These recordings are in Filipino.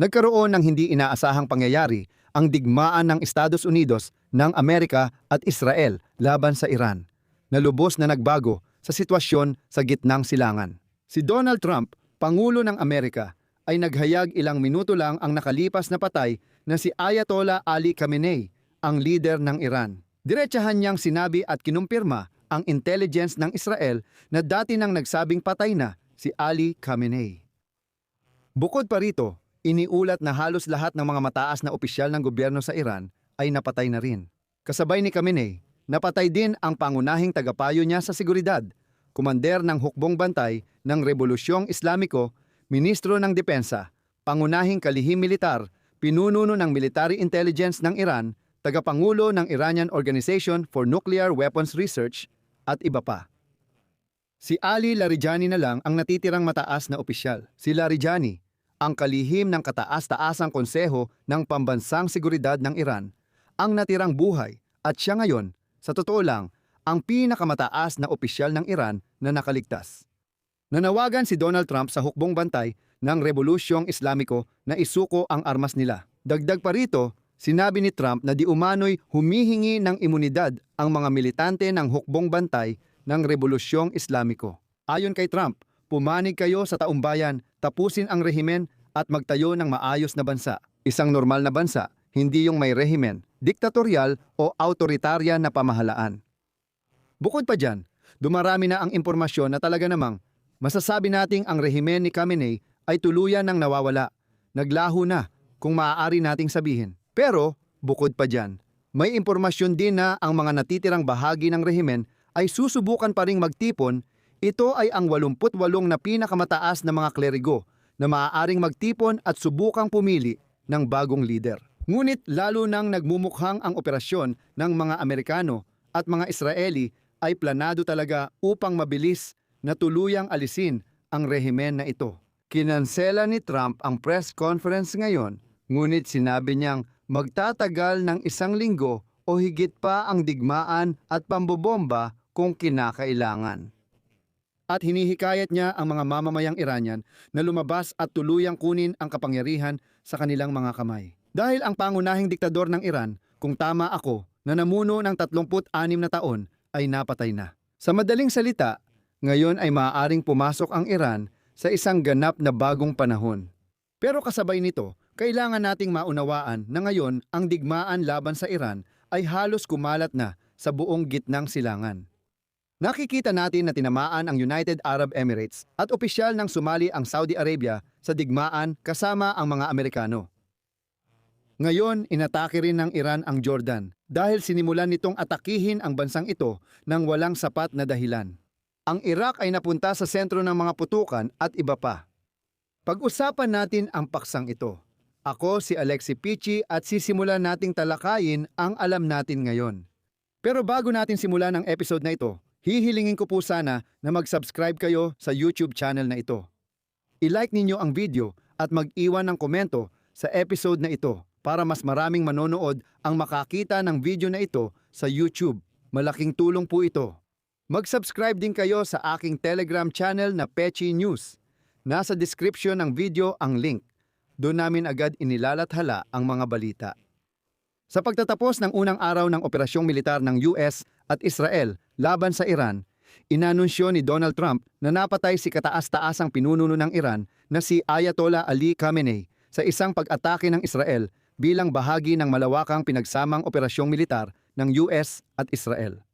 Nagkaroon ng hindi inaasahang pangyayari ang digmaan ng Estados Unidos ng Amerika at Israel laban sa Iran, na lubos na nagbago sa sitwasyon sa gitnang silangan. Si Donald Trump, Pangulo ng Amerika, ay naghayag ilang minuto lang ang nakalipas na patay na si Ayatollah Ali Khamenei, ang leader ng Iran. Diretsahan niyang sinabi at kinumpirma ang intelligence ng Israel na dati nang nagsabing patay na si Ali Khamenei. Bukod pa rito, iniulat na halos lahat ng mga mataas na opisyal ng gobyerno sa Iran ay napatay na rin. Kasabay ni Khamenei, napatay din ang pangunahing tagapayo niya sa seguridad, kumander ng hukbong bantay ng Rebolusyong Islamiko, ministro ng depensa, pangunahing kalihim militar, pinununo ng military intelligence ng Iran, tagapangulo ng Iranian Organization for Nuclear Weapons Research, at iba pa. Si Ali Larijani na lang ang natitirang mataas na opisyal. Si Larijani, ang kalihim ng kataas-taasang konseho ng pambansang seguridad ng Iran, ang natirang buhay at siya ngayon, sa totoo lang, ang pinakamataas na opisyal ng Iran na nakaligtas. Nanawagan si Donald Trump sa hukbong bantay ng Rebolusyong Islamiko na isuko ang armas nila. Dagdag pa rito, sinabi ni Trump na di umano'y humihingi ng imunidad ang mga militante ng hukbong bantay ng Rebolusyong Islamiko. Ayon kay Trump, pumanig kayo sa taumbayan, tapusin ang rehimen at magtayo ng maayos na bansa. Isang normal na bansa, hindi yung may rehimen, diktatorial o autoritarya na pamahalaan. Bukod pa dyan, dumarami na ang impormasyon na talaga namang masasabi nating ang rehimen ni Khamenei ay tuluyan ng nawawala. Naglaho na kung maaari nating sabihin. Pero, bukod pa dyan, may impormasyon din na ang mga natitirang bahagi ng rehimen ay susubukan pa ring magtipon. Ito ay ang 88 na pinakamataas na mga kleriko na maaaring magtipon at subukang pumili ng bagong lider. Ngunit lalo nang nagmumukhang ang operasyon ng mga Amerikano at mga Israeli ay planado talaga upang mabilis na tuluyang alisin ang rehimen na ito. Kinansela ni Trump ang press conference ngayon, ngunit sinabi niyang magtatagal ng 1 linggo o higit pa ang digmaan at pambobomba kung kinakailangan. At hinihikayat niya ang mga mamamayang Iranian na lumabas at tuluyang kunin ang kapangyarihan sa kanilang mga kamay. Dahil ang pangunahing diktador ng Iran, kung tama ako, na namuno ng 36 na taon ay napatay na. Sa madaling salita, ngayon ay maaaring pumasok ang Iran sa isang ganap na bagong panahon. Pero kasabay nito, kailangan nating maunawaan na ngayon ang digmaan laban sa Iran ay halos kumalat na sa buong gitnang silangan. Nakikita natin na tinamaan ang United Arab Emirates at opisyal ng sumali ang Saudi Arabia sa digmaan kasama ang mga Amerikano. Ngayon, inatake rin ng Iran ang Jordan dahil sinimulan nitong atakihin ang bansang ito ng walang sapat na dahilan. Ang Iraq ay napunta sa sentro ng mga putukan at iba pa. Pag-usapan natin ang paksang ito. Ako si Alexi Pichi at sisimulan nating talakayin ang alam natin ngayon. Pero bago natin simulan ang episode na ito, hihilingin ko po sana na mag-subscribe kayo sa YouTube channel na ito. I-like ninyo ang video at mag-iwan ng komento sa episode na ito para mas maraming manonood ang makakita ng video na ito sa YouTube. Malaking tulong po ito. Mag-subscribe din kayo sa aking Telegram channel na Pechi News. Nasa description ng video ang link. Doon namin agad inilalathala ang mga balita. Sa pagtatapos ng unang araw ng operasyong militar ng US at Israel laban sa Iran, inanunsyo ni Donald Trump na napatay si kataas-taasang pinununo ng Iran na si Ayatollah Ali Khamenei sa isang pag-atake ng Israel bilang bahagi ng malawakang pinagsamang operasyong militar ng US at Israel.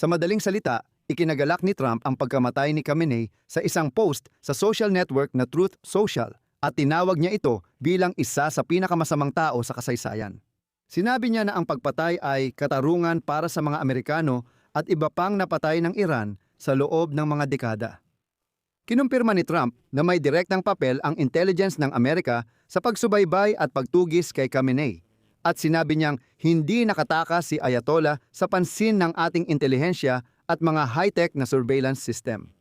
Sa madaling salita, ikinagalak ni Trump ang pagkamatay ni Khamenei sa isang post sa social network na Truth Social at tinawag niya ito bilang isa sa pinakamasamang tao sa kasaysayan. Sinabi niya na ang pagpatay ay katarungan para sa mga Amerikano at iba pang napatay ng Iran sa loob ng mga dekada. Kinumpirma ni Trump na may direktang papel ang intelligence ng Amerika sa pagsubaybay at pagtugis kay Khamenei at sinabi niyang hindi nakatakas si Ayatollah sa pansin ng ating intelihensya at mga high-tech na surveillance system.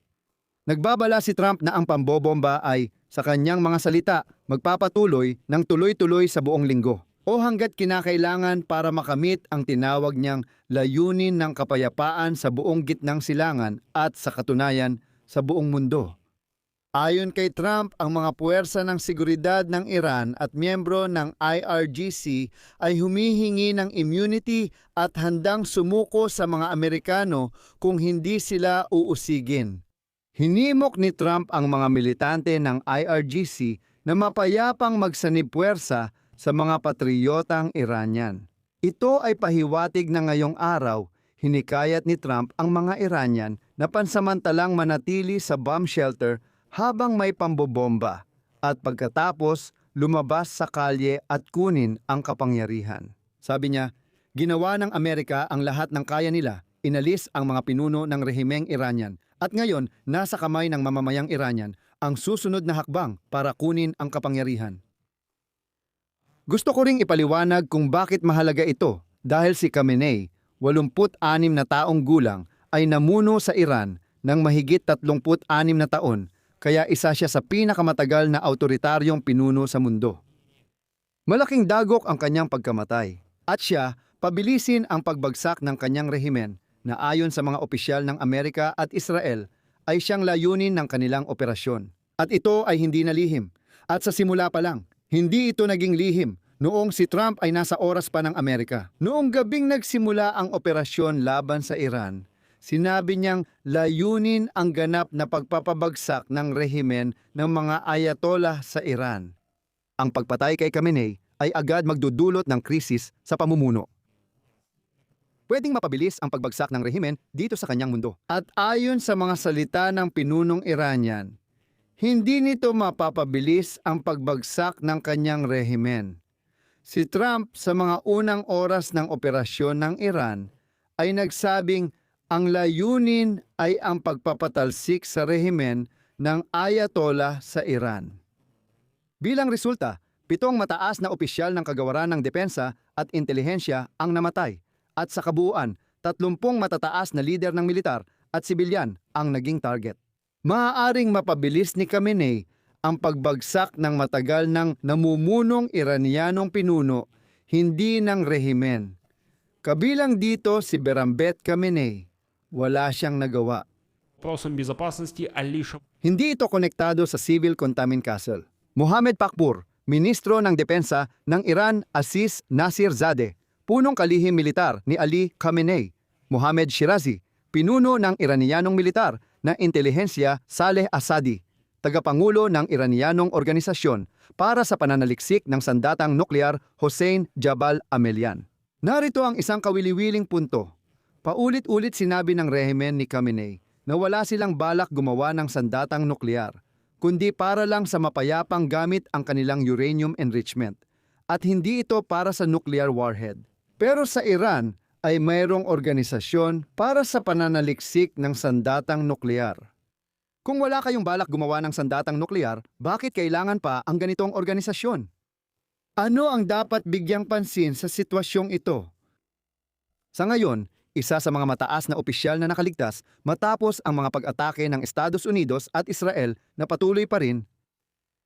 Nagbabala si Trump na ang pambobomba ay, sa kanyang mga salita, magpapatuloy ng tuloy-tuloy sa buong linggo o hanggat kinakailangan para makamit ang tinawag niyang layunin ng kapayapaan sa buong gitnang silangan at sa katunayan sa buong mundo. Ayon kay Trump, ang mga puwersa ng seguridad ng Iran at miyembro ng IRGC ay humihingi ng immunity at handang sumuko sa mga Amerikano kung hindi sila uusigin. Hinimok ni Trump ang mga militante ng IRGC na mapayapang magsanib puwersa sa mga patriyotang Iranian. Ito ay pahiwatig na ngayong araw, hinikayat ni Trump ang mga Iranian na pansamantalang manatili sa bomb shelter habang may pambobomba at pagkatapos lumabas sa kalye at kunin ang kapangyarihan. Sabi niya, ginawa ng Amerika ang lahat ng kaya nila, inalis ang mga pinuno ng rehimeng Iranian at ngayon nasa kamay ng mamamayang Iranian ang susunod na hakbang para kunin ang kapangyarihan. Gusto ko ring ipaliwanag kung bakit mahalaga ito dahil si Khamenei, 86 na taong gulang, ay namuno sa Iran ng mahigit 36 na taon. Kaya isa siya sa pinakamatagal na autoritaryong pinuno sa mundo. Malaking dagok ang kanyang pagkamatay at siya pabilisin ang pagbagsak ng kanyang rehimen na ayon sa mga opisyal ng Amerika at Israel ay siyang layunin ng kanilang operasyon. At ito ay hindi na lihim. At sa simula pa lang, hindi ito naging lihim noong si Trump ay nasa oras pa ng Amerika. Noong gabing nagsimula ang operasyon laban sa Iran, sinabi niyang layunin ang ganap na pagpapabagsak ng rehimen ng mga ayatollah sa Iran. Ang pagpatay kay Khamenei ay agad magdudulot ng krisis sa pamumuno. Pwedeng mapabilis ang pagbagsak ng rehimen dito sa kanyang mundo. At ayon sa mga salita ng pinunong Iranian, hindi nito mapapabilis ang pagbagsak ng kanyang rehimen. Si Trump sa mga unang oras ng operasyon ng Iran ay nagsabing ang layunin ay ang pagpapatalsik sa rehimen ng Ayatollah sa Iran. Bilang resulta, 7 mataas na opisyal ng kagawaran ng depensa at intelihensya ang namatay at sa kabuuan, 30 matataas na lider ng militar at sibilyan ang naging target. Maaaring mapabilis ni Khamenei ang pagbagsak ng matagal ng namumunong Iranianong pinuno, hindi ng rehimen. Kabilang dito si Behram-bet Khamenei. Wala siyang nagawa. Hindi ito konektado sa Civil Contamin Castle. Mohammed Pakpur, Ministro ng Depensa ng Iran Aziz Nasirzadeh, punong kalihim militar ni Ali Khamenei. Mohammed Shirazi, pinuno ng Iranianong militar na intelihensya Saleh Assadi, tagapangulo ng Iranianong organisasyon para sa pananaliksik ng sandatang nuklear Hossein Jabal Amelian. Narito ang isang kawili-wiling punto. Paulit-ulit sinabi ng rehimen ni Khamenei na wala silang balak gumawa ng sandatang nuklear, kundi para lang sa mapayapang gamit ang kanilang uranium enrichment, at hindi ito para sa nuclear warhead. Pero sa Iran ay mayroong organisasyon para sa pananaliksik ng sandatang nuklear. Kung wala kayong balak gumawa ng sandatang nuklear, bakit kailangan pa ang ganitong organisasyon? Ano ang dapat bigyang pansin sa sitwasyong ito? Sa ngayon, isa sa mga mataas na opisyal na nakaligtas matapos ang mga pag-atake ng Estados Unidos at Israel na patuloy pa rin.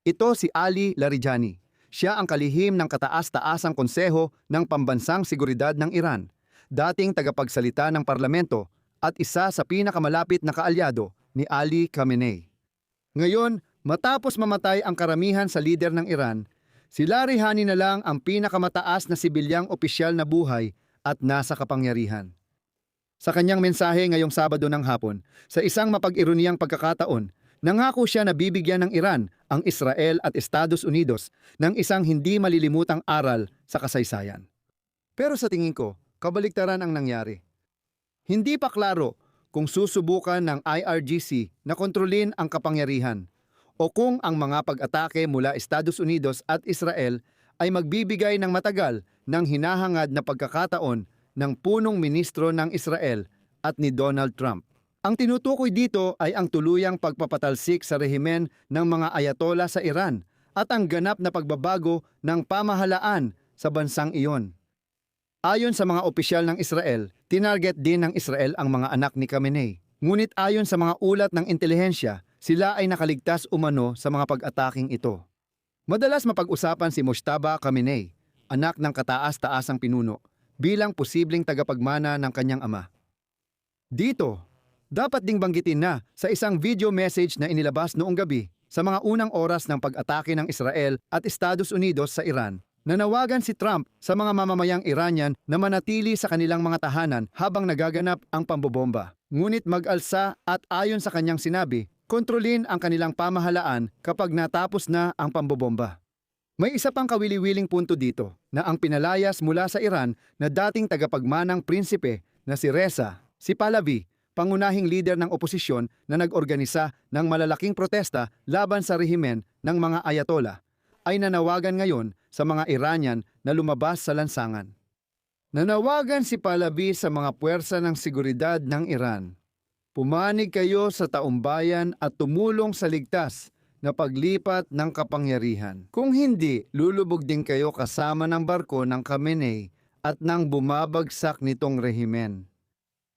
Ito si Ali Larijani. Siya ang kalihim ng kataas-taasang konseho ng Pambansang Seguridad ng Iran, dating tagapagsalita ng parlamento at isa sa pinakamalapit na kaalyado ni Ali Khamenei. Ngayon, matapos mamatay ang karamihan sa lider ng Iran, si Larijani na lang ang pinakamataas na sibilyang opisyal na buhay at nasa kapangyarihan. Sa kanyang mensahe ngayong Sabado ng hapon, sa isang mapag-ironiyang pagkakataon, nangako siya na bibigyan ng Iran ang Israel at Estados Unidos ng isang hindi malilimutang aral sa kasaysayan. Pero sa tingin ko, kabaligtaran ang nangyari. Hindi pa klaro kung susubukan ng IRGC na kontrolin ang kapangyarihan o kung ang mga pag-atake mula Estados Unidos at Israel ay magbibigay ng matagal ng hinahangad na pagkakataon ng punong ministro ng Israel at ni Donald Trump. Ang tinutukoy dito ay ang tuluyang pagpapatalsik sa rehimen ng mga ayatollah sa Iran at ang ganap na pagbabago ng pamahalaan sa bansang iyon. Ayon sa mga opisyal ng Israel, tinarget din ng Israel ang mga anak ni Khamenei. Ngunit ayon sa mga ulat ng intelihensya, sila ay nakaligtas umano sa mga pag-ataking ito. Madalas mapag-usapan si Mojtaba Khamenei, anak ng kataas-taasang pinuno, bilang posibleng tagapagmana ng kanyang ama. Dito, Dapat ding banggitin na sa isang video message na inilabas noong gabi sa mga unang oras ng pag-atake ng Israel at Estados Unidos sa Iran, nanawagan si Trump sa mga mamamayang Iranian na manatili sa kanilang mga tahanan habang nagaganap ang pambobomba. Ngunit mag-alsa at ayon sa kanyang sinabi, kontrolin ang kanilang pamahalaan kapag natapos na ang pambobomba. May isa pang kawili-wiling punto dito na ang pinalayas mula sa Iran na dating tagapagmanang prinsipe na si Reza, si Pahlavi, pangunahing lider ng oposisyon na nag-organisa ng malalaking protesta laban sa rehimen ng mga ayatollah, ay nanawagan ngayon sa mga Iranian na lumabas sa lansangan. Nanawagan si Pahlavi sa mga puwersa ng seguridad ng Iran. Pumanig kayo sa taumbayan at tumulong sa ligtas na paglipat ng kapangyarihan. Kung hindi, lulubog din kayo kasama ng barko ng Khamenei at ng bumabagsak nitong rehimen.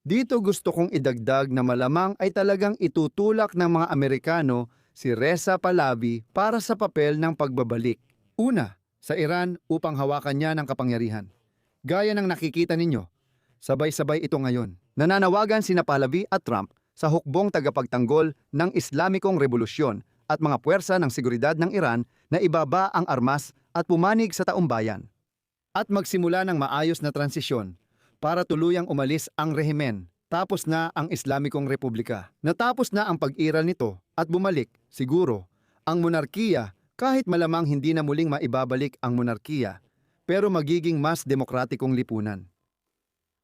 Dito gusto kong idagdag na malamang ay talagang itutulak ng mga Amerikano si Reza Pahlavi para sa papel ng pagbabalik. Una, sa Iran upang hawakan niya ng kapangyarihan. Gaya ng nakikita ninyo, sabay-sabay ito ngayon. Nananawagan sina Pahlavi at Trump sa hukbong tagapagtanggol ng Islamikong Revolusyon at mga puwersa ng seguridad ng Iran na ibaba ang armas at pumanig sa taumbayan. At magsimula ng maayos na transisyon para tuluyang umalis ang rehimen. Tapos na ang Islamikong Republika. Natapos na ang pag-iral nito at bumalik, siguro, ang monarkiya kahit malamang hindi na muling maibabalik ang monarkiya, pero magiging mas demokratikong lipunan.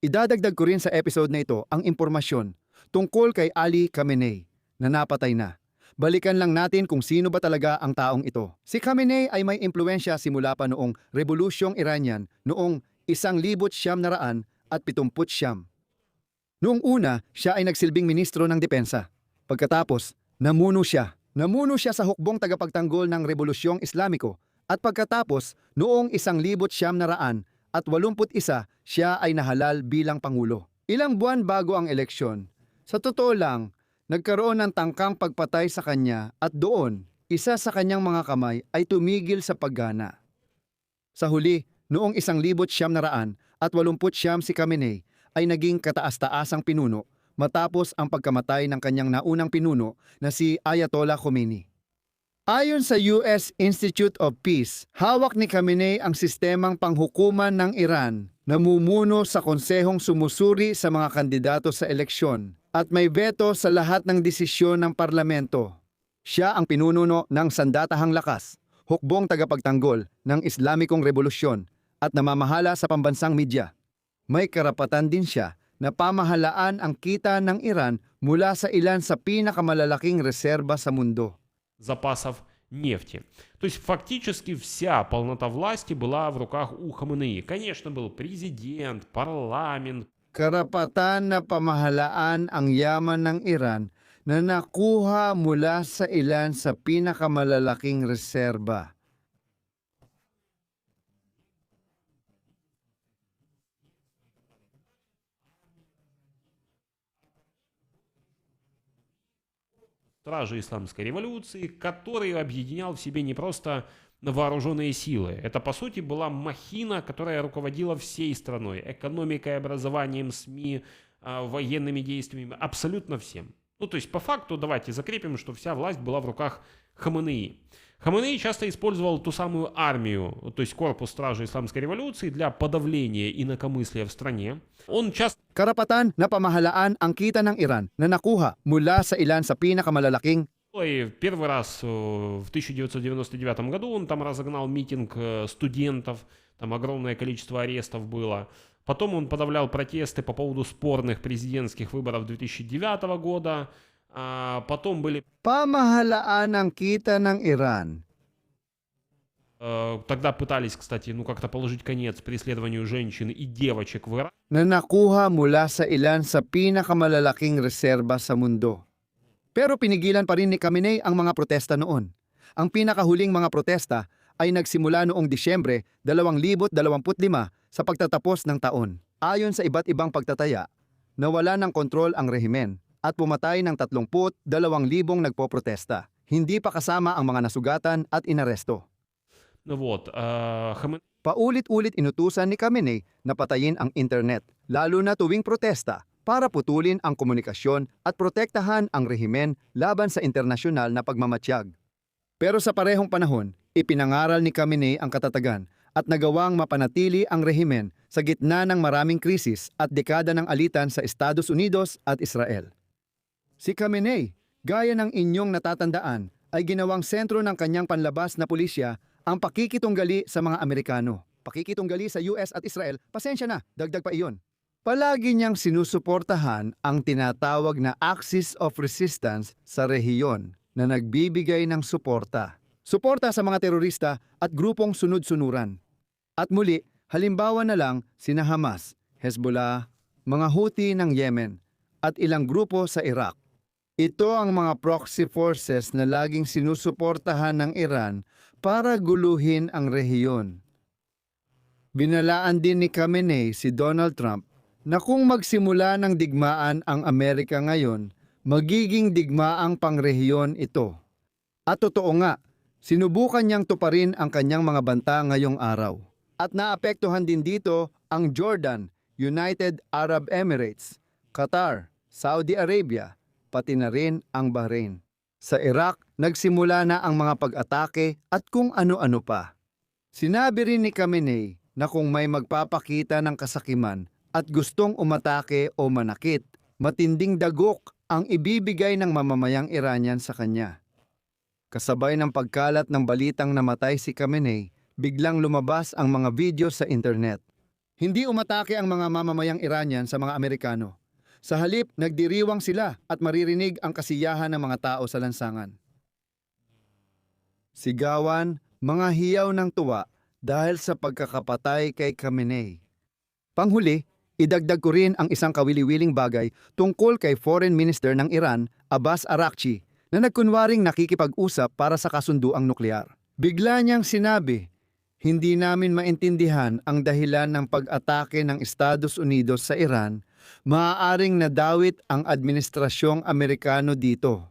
Idadagdag ko rin sa episode na ito ang impormasyon tungkol kay Ali Khamenei na napatay na. Balikan lang natin kung sino ba talaga ang taong ito. Si Khamenei ay may impluensya simula pa noong Rebolusyong Iranian noong 1979. Noong una, siya ay nagsilbing ministro ng depensa. Pagkatapos, namuno siya. Namuno siya sa hukbong tagapagtanggol ng Rebolusyong Islamiko at pagkatapos, noong 1981, siya ay nahalal bilang pangulo. Ilang buwan bago ang eleksyon, sa totoo lang, nagkaroon ng tangkang pagpatay sa kanya at doon, isa sa kanyang mga kamay ay tumigil sa paggana. Sa huli, noong 1980 si Khamenei ay naging kataas-taasang pinuno matapos ang pagkamatay ng kanyang naunang pinuno na si Ayatollah Khomeini. Ayon sa US Institute of Peace, hawak ni Khamenei ang sistemang panghukuman ng Iran, namumuno sa konsehong sumusuri sa mga kandidato sa eleksyon at may veto sa lahat ng desisyon ng parlamento. Siya ang pinununo ng Sandatahang Lakas, hukbong tagapagtanggol ng Islamikong Revolusyon at namamahala sa pambansang media. May karapatan din siya na pamahalaan ang kita ng Iran mula sa ilan sa pinakamalalaking reserba sa mundo. Запасов нефти. То есть фактически вся полнота власти была в руках у Хаминеи. Конечно, был президент, парламент. Karapatan na pamahalaan ang yaman ng Iran na nakuha mula sa ilan sa pinakamalalaking reserba. Стражи Исламской революции, который объединял в себе не просто вооруженные силы. Это, по сути, была махина, которая руководила всей страной, экономикой, образованием, СМИ, военными действиями, абсолютно всем. Ну, то есть, по факту, давайте закрепим, что вся власть была в руках Хаминеи. Хаминеи часто использовал ту самую армию, то есть корпус стражей Исламской революции, для подавления инакомыслия в стране. Он часто... Karapatan na pamahalaan ang kita ng Iran na nakuha mula sa ilan sa pinakamalalaking. И первый раз в 1999 году он там разогнал митинг студентов, там огромное количество арестов было. Потом он подавлял протесты по поводу спорных президентских выборов 2009 года. Потом были... Pamahalaan ang kita ng Iran. Тогда пытались, кстати, как-то положить конец преследованию женщин и девочек в Иране. Na nakuha mula sa ilan sa pinakamalalaking reserba sa mundo. Pero pinigilan pa rin ni Khamenei ang mga protesta noon. Ang pinakahuling mga protesta ay nagsimula noong Disyembre 2025 sa pagtatapos ng taon. Ayon sa iba't ibang pagtataya, nawala ng kontrol ang rehimen at pumatay ng 32,000 nagpoprotesta. Hindi pa kasama ang mga nasugatan at inaresto. Paulit-ulit inutusan ni Khamenei na patayin ang internet, lalo na tuwing protesta para putulin ang komunikasyon at protektahan ang rehimen laban sa internasyonal na pagmamatiyag. Pero sa parehong panahon, ipinangaral ni Khamenei ang katatagan at nagawang mapanatili ang rehimen sa gitna ng maraming krisis at dekada ng alitan sa Estados Unidos at Israel. Si Khamenei, gaya ng inyong natatandaan, ay ginawang sentro ng kanyang panlabas na pulisya ang pakikitunggali sa mga Amerikano. Pakikitunggali sa US at Israel, pasensya na, dagdag pa iyon. Palagi niyang sinusuportahan ang tinatawag na Axis of Resistance sa rehiyon na nagbibigay ng suporta. Suporta sa mga terorista at grupong sunod-sunuran. At muli, halimbawa na lang sina Hamas, Hezbollah, mga Houthi ng Yemen, at ilang grupo sa Iraq. Ito ang mga proxy forces na laging sinusuportahan ng Iran para guluhin ang rehiyon. Binalaan din ni Khamenei si Donald Trump na kung magsimula ng digmaan ang Amerika ngayon, magiging digmaang pangrehiyon ito. At totoo nga, sinubukan niyang tuparin ang kanyang mga banta ngayong araw. At naapektuhan din dito ang Jordan, United Arab Emirates, Qatar, Saudi Arabia, pati na rin ang Bahrain. Sa Iraq, nagsimula na ang mga pag-atake at kung ano-ano pa. Sinabi rin ni Khamenei na kung may magpapakita ng kasakiman at gustong umatake o manakit, matinding dagok ang ibibigay ng mamamayang Iranian sa kanya. Kasabay ng pagkalat ng balitang namatay si Khamenei, biglang lumabas ang mga video sa internet. Hindi umatake ang mga mamamayang Iranian sa mga Amerikano. Sa halip, nagdiriwang sila at maririnig ang kasiyahan ng mga tao sa lansangan. Sigawan, mga hiyaw ng tuwa dahil sa pagkakapatay kay Khamenei. Panghuli, idagdag ko rin ang isang kawili-wiling bagay tungkol kay Foreign Minister ng Iran, Abbas Araghchi, na nagkunwaring nakikipag-usap para sa kasunduang nuklear. Bigla niyang sinabi, hindi namin maintindihan ang dahilan ng pag-atake ng Estados Unidos sa Iran, maaaring nadawit ang administrasyong Amerikano dito.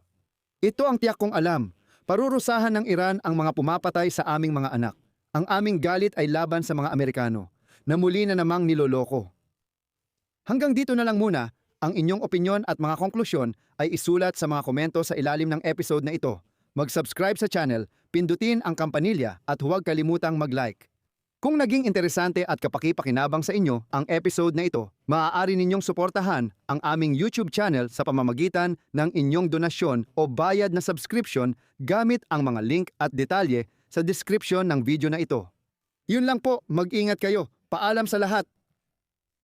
Ito ang tiyak kong alam, parurusahan ng Iran ang mga pumapatay sa aming mga anak. Ang aming galit ay laban sa mga Amerikano, na muli na namang niloloko. Hanggang dito na lang muna, ang inyong opinyon at mga konklusyon ay isulat sa mga komento sa ilalim ng episode na ito. Mag-subscribe sa channel, pindutin ang kampanilya at huwag kalimutang mag-like. Kung naging interesante at kapaki-pakinabang sa inyo ang episode na ito, maaari ninyong suportahan ang aming YouTube channel sa pamamagitan ng inyong donasyon o bayad na subscription gamit ang mga link at detalye sa description ng video na ito. Yun lang po, mag-ingat kayo. Paalam sa lahat.